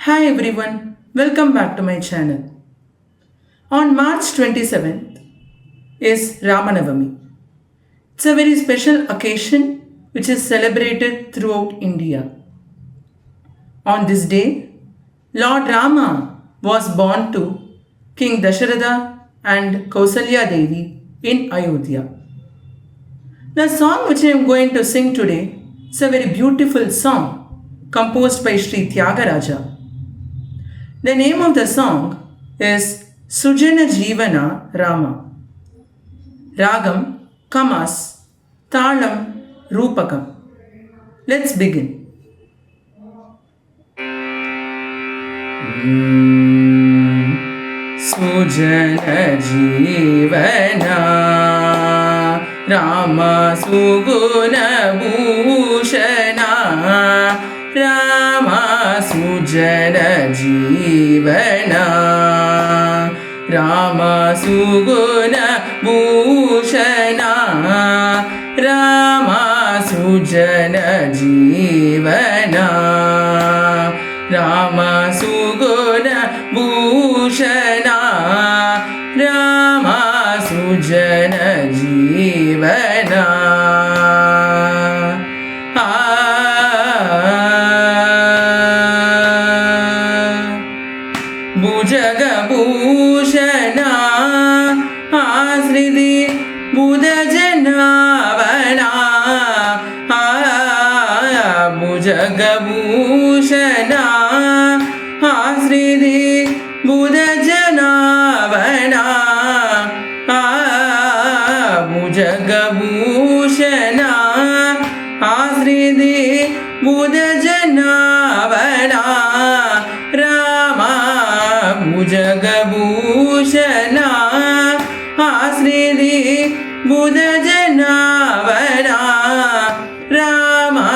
Hi everyone, welcome back to my channel. On March 27th is Ramanavami. It's a very special occasion which is celebrated throughout India. On this day, Lord Rama was born to King Dasharatha and Kausalya Devi in Ayodhya. The song which I am going to sing today is a very beautiful song composed by Sri Tyagaraja. The name of the song is Sujana Jeevana Rama. Ragam, Kamas, Talam, Rupakam. Let's begin. Sujana Jeevana Rama Suguna Bhushana Rama Sujana Jeevana Rama Suguna Bhushana Rama Sujana Jeevana Rama Suguna Bhushana Rama Sujana Jeevana Bhujagabhushana Asridi Budhajanavana Bhujagabhushana Asridi Budhajanavana Bhujagabhushana Asridi Budhajanavana Rama Bhujagabhushana Asridi Budhajanavana Rama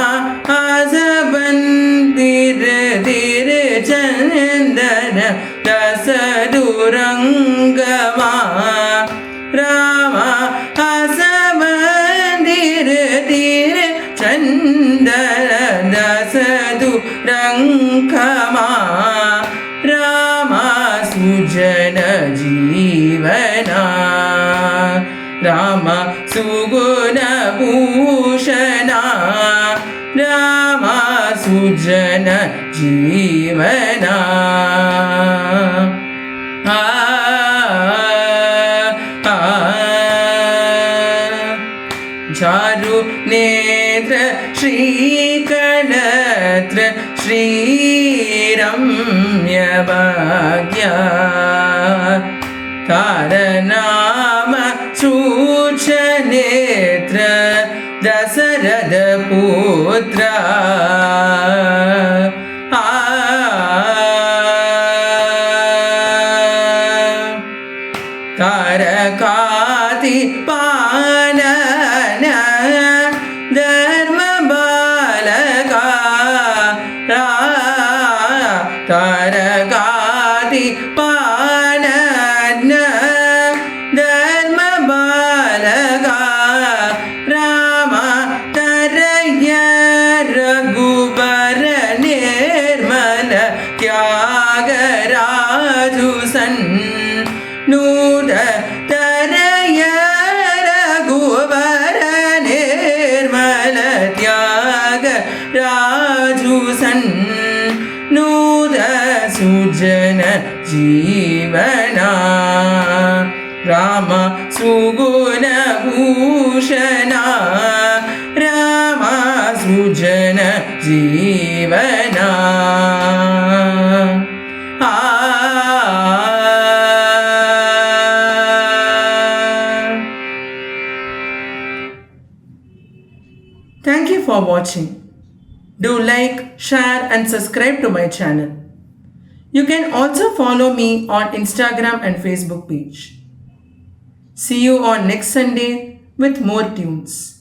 Asabantir Dire Chandana Dasadurangama Rama Asabantir Dire Chandana Dasadurangama Rama Sujana Jeevana Rama Suguna Bhushana Rama Sujana Jeevana Charu Netra Shri Kalatra Shri Ramya Bhagya Taranama Suchanetra Dasarada Putra Tarakati Panana Dharma Balaka Tarakati Panana Dharma Balaka Rama Taraya Raghubara Nirmala Tyagarajusan Nuda Taraya Raghubara Nirmala Tyagarajusan Nuda Sujana Jeevana Rama Suguna Bhushana Rama Sujana Jeevana Thank you for watching. Do like, share and subscribe to my channel. You can also follow me on Instagram and Facebook page. See you on next Sunday with more tunes.